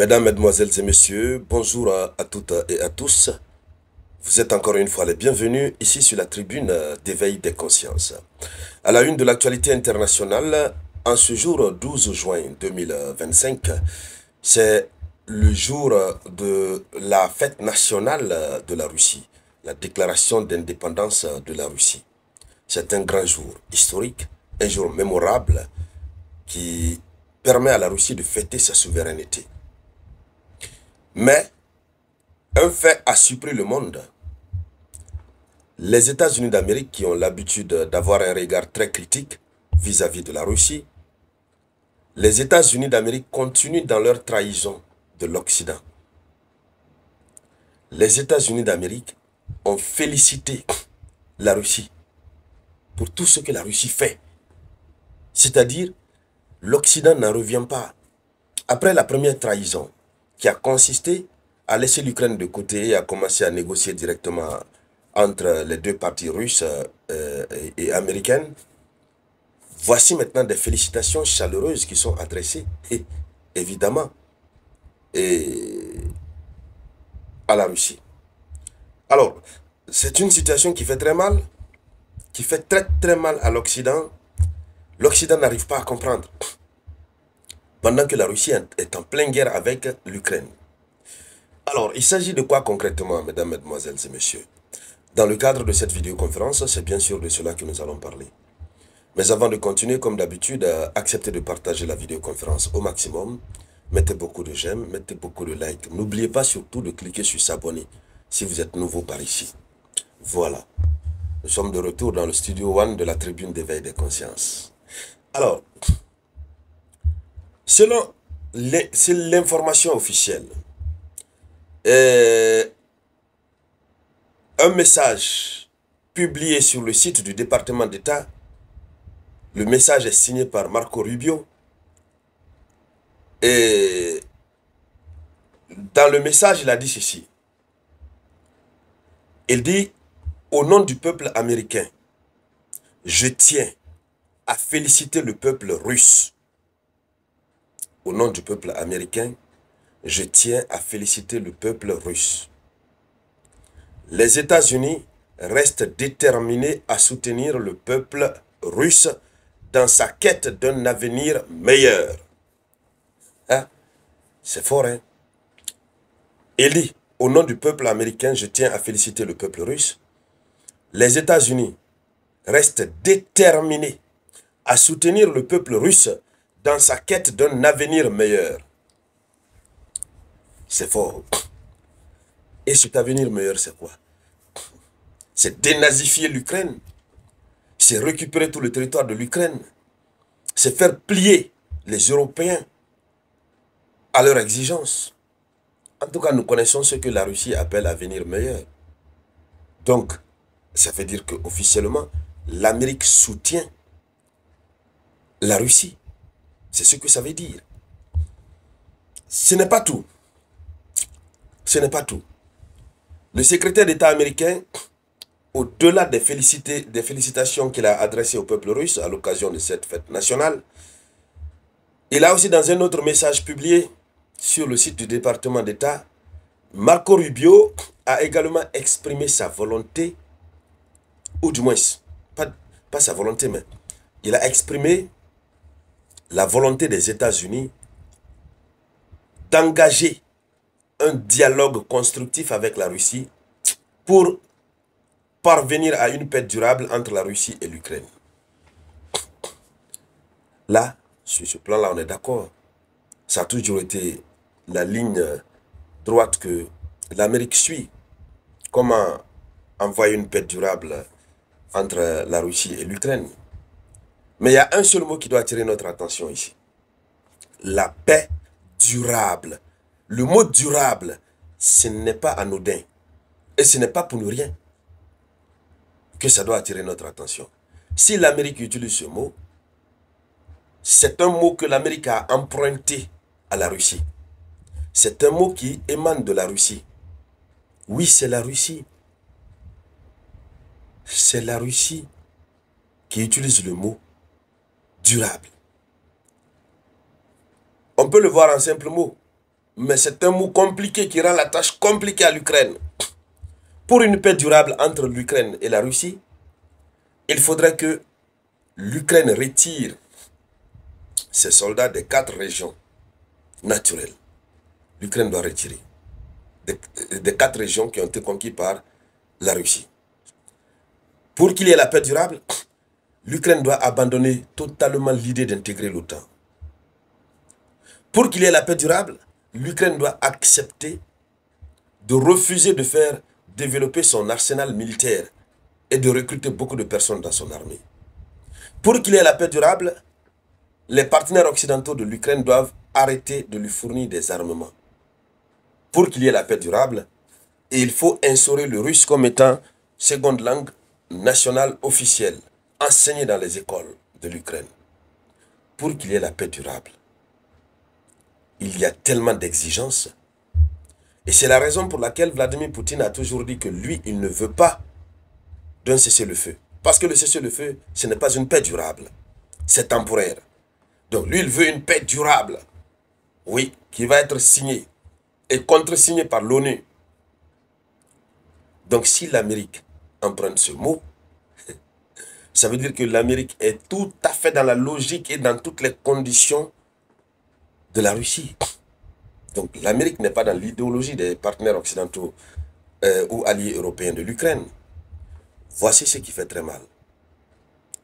Mesdames, Mesdemoiselles et Messieurs, bonjour à toutes et à tous. Vous êtes encore une fois les bienvenus ici sur la tribune d'éveil des consciences. À la une de l'actualité internationale, en ce jour 12 juin 2025, c'est le jour de la fête nationale de la Russie, la déclaration d'indépendance de la Russie. C'est un grand jour historique, un jour mémorable qui permet à la Russie de fêter sa souveraineté. Mais un fait a surpris le monde. Les États-Unis d'Amérique, qui ont l'habitude d'avoir un regard très critique vis-à-vis de la Russie, les États-Unis d'Amérique continuent dans leur trahison de l'Occident. Les États-Unis d'Amérique ont félicité la Russie pour tout ce que la Russie fait. C'est-à-dire, l'Occident n'en revient pas. Après la première trahison, qui a consisté à laisser l'Ukraine de côté et à commencer à négocier directement entre les deux parties russes et américaines, voici maintenant des félicitations chaleureuses qui sont adressées, évidemment, à la Russie. Alors, c'est une situation qui fait très mal, qui fait très mal à l'Occident. L'Occident n'arrive pas à comprendre. Pendant que la Russie est en pleine guerre avec l'Ukraine. Alors, il s'agit de quoi concrètement, mesdames, mesdemoiselles et messieurs? Dans le cadre de cette vidéoconférence, c'est bien sûr de cela que nous allons parler. Mais avant de continuer, comme d'habitude, acceptez de partager la vidéoconférence au maximum. Mettez beaucoup de j'aime, mettez beaucoup de likes. N'oubliez pas surtout de cliquer sur s'abonner si vous êtes nouveau par ici. Voilà. Nous sommes de retour dans le studio One de la tribune d'éveil des consciences. Alors, selon l'information officielle, un message publié sur le site du département d'État, le message est signé par Marco Rubio, et dans le message, il a dit ceci. Il dit, au nom du peuple américain, je tiens à féliciter le peuple russe. Au nom du peuple américain, je tiens à féliciter le peuple russe. Les États-Unis restent déterminés à soutenir le peuple russe dans sa quête d'un avenir meilleur. Hein? C'est fort, hein? Il dit, au nom du peuple américain, je tiens à féliciter le peuple russe. Les États-Unis restent déterminés à soutenir le peuple russe dans sa quête d'un avenir meilleur. C'est fort. Et cet avenir meilleur, c'est quoi? C'est dénazifier l'Ukraine. C'est récupérer tout le territoire de l'Ukraine. C'est faire plier les Européens à leurs exigences. En tout cas, nous connaissons ce que la Russie appelle avenir meilleur. Donc, ça veut dire qu'officiellement, l'Amérique soutient la Russie. C'est ce que ça veut dire. Ce n'est pas tout. Ce n'est pas tout. Le secrétaire d'État américain, au-delà des félicitations qu'il a adressées au peuple russe à l'occasion de cette fête nationale, il a aussi dans un autre message publié sur le site du département d'État, Marco Rubio a également exprimé sa volonté, ou du moins, pas sa volonté, mais il a exprimé la volonté des États-Unis d'engager un dialogue constructif avec la Russie pour parvenir à une paix durable entre la Russie et l'Ukraine. Là, sur ce plan-là, on est d'accord. Ça a toujours été la ligne droite que l'Amérique suit. Comment envoyer une paix durable entre la Russie et l'Ukraine. Mais il y a un seul mot qui doit attirer notre attention ici. La paix durable. Le mot durable, ce n'est pas anodin. Et ce n'est pas pour nous rien que ça doit attirer notre attention. Si l'Amérique utilise ce mot, c'est un mot que l'Amérique a emprunté à la Russie. C'est un mot qui émane de la Russie. Oui, c'est la Russie. C'est la Russie qui utilise le mot durable. On peut le voir en simple mot. mais c'est un mot compliqué qui rend la tâche compliquée à l'Ukraine. Pour une paix durable entre l'Ukraine et la Russie, il faudrait que l'Ukraine retire ses soldats des 4 régions naturelles. L'Ukraine doit retirer des 4 régions qui ont été conquises par la Russie. Pour qu'il y ait la paix durable, l'Ukraine doit abandonner totalement l'idée d'intégrer l'OTAN. Pour qu'il y ait la paix durable, l'Ukraine doit accepter de refuser de faire développer son arsenal militaire et de recruter beaucoup de personnes dans son armée. Pour qu'il y ait la paix durable, les partenaires occidentaux de l'Ukraine doivent arrêter de lui fournir des armements. Pour qu'il y ait la paix durable, il faut instaurer le russe comme étant seconde langue nationale officielle, enseignée dans les écoles de l'Ukraine. Pour qu'il y ait la paix durable, il y a tellement d'exigences. Et c'est la raison pour laquelle Vladimir Poutine a toujours dit que lui, il ne veut pas d'un cessez-le-feu. Parce que le cessez-le-feu, ce n'est pas une paix durable. C'est temporaire. Donc lui, il veut une paix durable. Oui, qui va être signée et contre-signée par l'ONU. Donc si l'Amérique emprunte ce mot, ça veut dire que l'Amérique est tout à fait dans la logique et dans toutes les conditions de la Russie. Donc l'Amérique n'est pas dans l'idéologie des partenaires occidentaux ou alliés européens de l'Ukraine. Voici ce qui fait très mal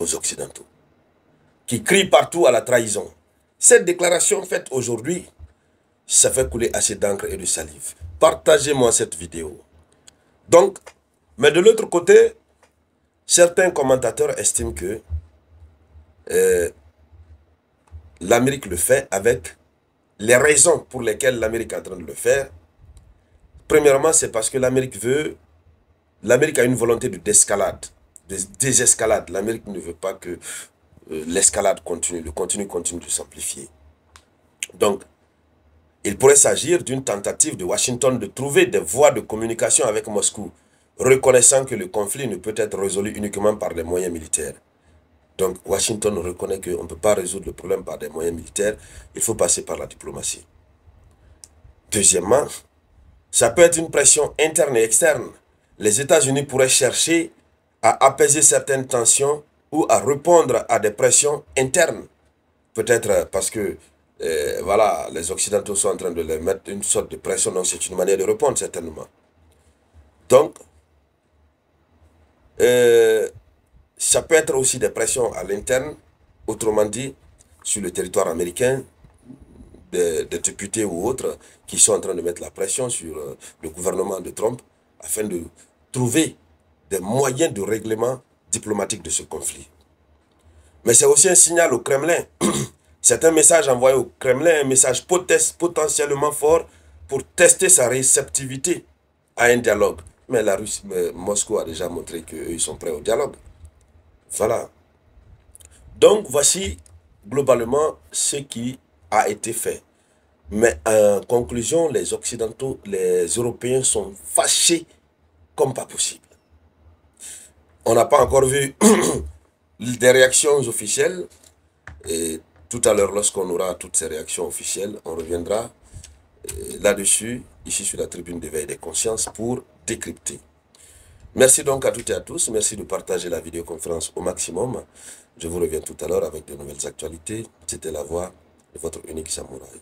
aux Occidentaux, qui crient partout à la trahison. Cette déclaration faite aujourd'hui, ça fait couler assez d'encre et de salive. Partagez-moi cette vidéo. Donc, mais de l'autre côté, certains commentateurs estiment que l'Amérique le fait avec les raisons pour lesquelles l'Amérique est en train de le faire. Premièrement, c'est parce que l'Amérique a une volonté de désescalade. L'Amérique ne veut pas que l'escalade continue, le contenu continue de s'amplifier. Donc, il pourrait s'agir d'une tentative de Washington de trouver des voies de communication avec Moscou, reconnaissant que le conflit ne peut être résolu uniquement par des moyens militaires. Donc, Washington reconnaît qu'on ne peut pas résoudre le problème par des moyens militaires, il faut passer par la diplomatie. Deuxièmement, ça peut être une pression interne et externe. Les États-Unis pourraient chercher à apaiser certaines tensions ou à répondre à des pressions internes. Peut-être parce que voilà, les Occidentaux sont en train de leur mettre une sorte de pression, donc c'est une manière de répondre certainement. Donc, ça peut être aussi des pressions à l'interne, autrement dit, sur le territoire américain, des députés ou autres qui sont en train de mettre la pression sur le gouvernement de Trump afin de trouver des moyens de règlement diplomatique de ce conflit. Mais c'est aussi un signal au Kremlin. C'est un message envoyé au Kremlin, un message potentiellement fort pour tester sa réceptivité à un dialogue. Mais la Russie, Moscou a déjà montré qu'ils sont prêts au dialogue. Voilà. Donc, voici globalement ce qui a été fait. Mais en conclusion, les Occidentaux, les Européens sont fâchés comme pas possible. On n'a pas encore vu des réactions officielles. Et tout à l'heure, lorsqu'on aura toutes ces réactions officielles, on reviendra là-dessus, ici sur la tribune d'éveil des consciences, pour décrypter. Merci donc à toutes et à tous. Merci de partager la vidéoconférence au maximum. Je vous reviens tout à l'heure avec de nouvelles actualités. C'était la voix de votre unique samouraï.